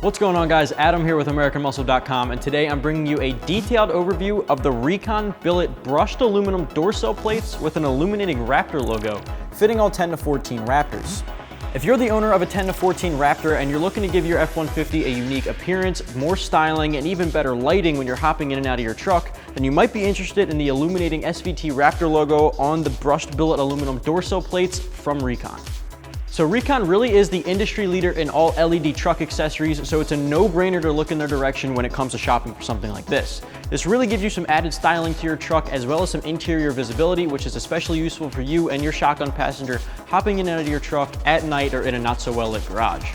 What's going on, guys? Adam here with AmericanMuscle.com, and today I'm bringing you a detailed overview of the Recon Billet brushed aluminum door sill plates with an illuminating Raptor logo, fitting all 10 to 14 Raptors. If you're the owner of a 10 to 14 Raptor and you're looking to give your F-150 a unique appearance, more styling, and even better lighting when you're hopping in and out of your truck, then you might be interested in the illuminating SVT Raptor logo on the brushed billet aluminum door sill plates from Recon. So Recon really is the industry leader in all LED truck accessories, so it's a no-brainer to look in their direction when it comes to shopping for something like this. This really gives you some added styling to your truck as well as some interior visibility, which is especially useful for you and your shotgun passenger hopping in and out of your truck at night or in a not-so-well-lit garage.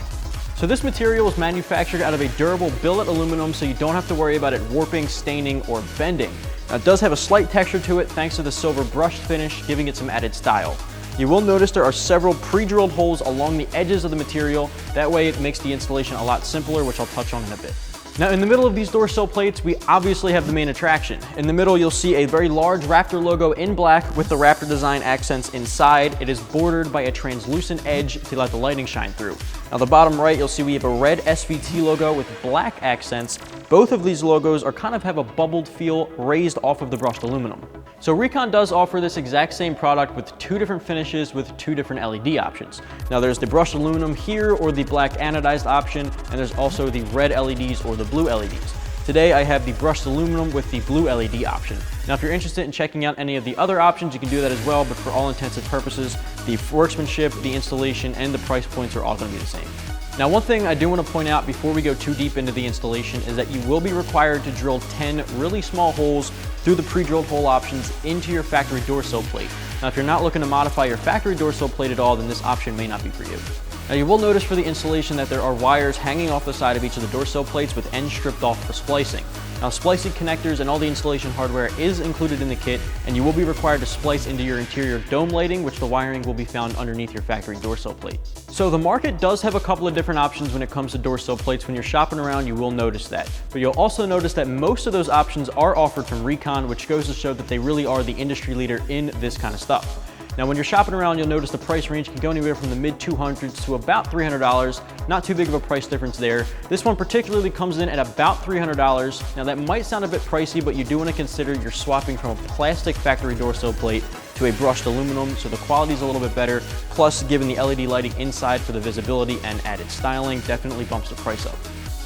So this material is manufactured out of a durable billet aluminum, so you don't have to worry about it warping, staining, or bending. Now, it does have a slight texture to it thanks to the silver brushed finish, giving it some added style. You will notice there are several pre-drilled holes along the edges of the material. That way it makes the installation a lot simpler, which I'll touch on in a bit. Now, in the middle of these door sill plates, we obviously have the main attraction. In the middle, you'll see a very large Raptor logo in black with the Raptor design accents inside. It is bordered by a translucent edge to let the lighting shine through. Now, the bottom right, you'll see we have a red SVT logo with black accents. Both of these logos have a bubbled feel raised off of the brushed aluminum. So Recon does offer this exact same product with two different finishes with two different LED options. Now, there's the brushed aluminum here or the black anodized option, and there's also the red LEDs or the blue LEDs. Today I have the brushed aluminum with the blue LED option. Now, if you're interested in checking out any of the other options, you can do that as well, but for all intents and purposes, the workmanship, the installation, and the price points are all going to be the same. Now, one thing I do want to point out before we go too deep into the installation is that you will be required to drill 10 really small holes through the pre-drilled hole options into your factory door sill plate. Now, if you're not looking to modify your factory door sill plate at all, then this option may not be for you. Now, you will notice for the installation that there are wires hanging off the side of each of the door sill plates with ends stripped off for splicing. Now, splicing connectors and all the installation hardware is included in the kit, and you will be required to splice into your interior dome lighting, which the wiring will be found underneath your factory door sill plate. So the market does have a couple of different options when it comes to door sill plates. When you're shopping around, you will notice that. But you'll also notice that most of those options are offered from Recon, which goes to show that they really are the industry leader in this kind of stuff. Now, when you're shopping around, you'll notice the price range can go anywhere from the mid-200s to about $300. Not too big of a price difference there. This one particularly comes in at about $300. Now, that might sound a bit pricey, but you do want to consider you're swapping from a plastic factory door sill plate to a brushed aluminum, so the quality is a little bit better. Plus, given the LED lighting inside for the visibility and added styling, definitely bumps the price up.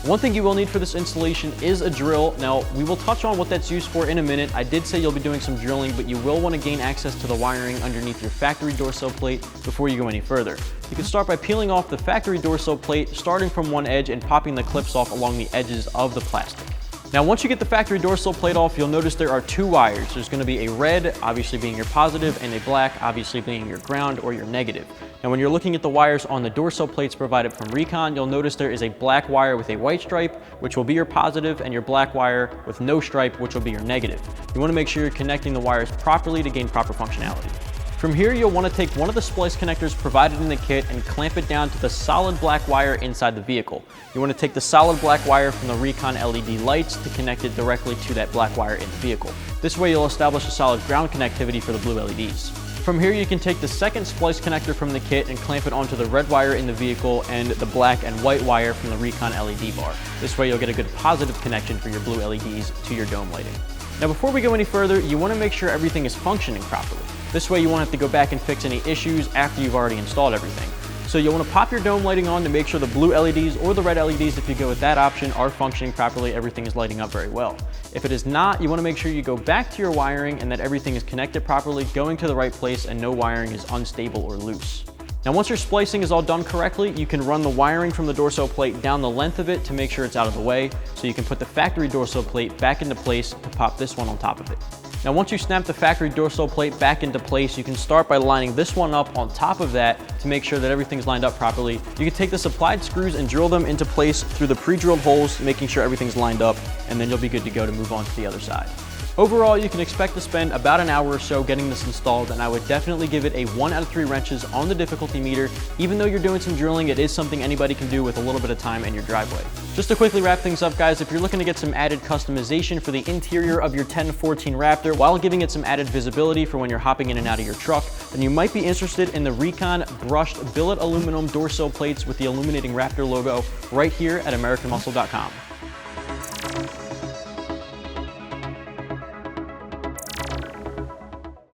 One thing you will need for this installation is a drill. Now, we will touch on what that's used for in a minute. I did say you'll be doing some drilling, but you will want to gain access to the wiring underneath your factory door sill plate before you go any further. You can start by peeling off the factory door sill plate, starting from one edge and popping the clips off along the edges of the plastic. Now, once you get the factory door sill plate off, you'll notice there are two wires. There's going to be a red, obviously being your positive, and a black, obviously being your ground or your negative. Now, when you're looking at the wires on the door sill plates provided from Recon, you'll notice there is a black wire with a white stripe, which will be your positive, and your black wire with no stripe, which will be your negative. You want to make sure you're connecting the wires properly to gain proper functionality. From here, you'll want to take one of the splice connectors provided in the kit and clamp it down to the solid black wire inside the vehicle. You want to take the solid black wire from the Recon LED lights to connect it directly to that black wire in the vehicle. This way, you'll establish a solid ground connectivity for the blue LEDs. From here, you can take the second splice connector from the kit and clamp it onto the red wire in the vehicle and the black and white wire from the Recon LED bar. This way, you'll get a good positive connection for your blue LEDs to your dome lighting. Now, before we go any further, you want to make sure everything is functioning properly. This way, you won't have to go back and fix any issues after you've already installed everything. So you'll want to pop your dome lighting on to make sure the blue LEDs or the red LEDs, if you go with that option, are functioning properly. Everything is lighting up very well. If it is not, you want to make sure you go back to your wiring and that everything is connected properly, going to the right place, and no wiring is unstable or loose. Now, once your splicing is all done correctly, you can run the wiring from the door sill plate down the length of it to make sure it's out of the way, so you can put the factory door sill plate back into place to pop this one on top of it. Now, once you snap the factory door sill plate back into place, you can start by lining this one up on top of that to make sure that everything's lined up properly. You can take the supplied screws and drill them into place through the pre-drilled holes, making sure everything's lined up, and then you'll be good to go to move on to the other side. Overall, you can expect to spend about an hour or so getting this installed, and I would definitely give it a 1 out of 3 wrenches on the difficulty meter. Even though you're doing some drilling, it is something anybody can do with a little bit of time in your driveway. Just to quickly wrap things up, guys, if you're looking to get some added customization for the interior of your 10 to 14 Raptor while giving it some added visibility for when you're hopping in and out of your truck, then you might be interested in the Recon brushed billet aluminum door sill plates with the illuminating Raptor logo right here at AmericanMuscle.com.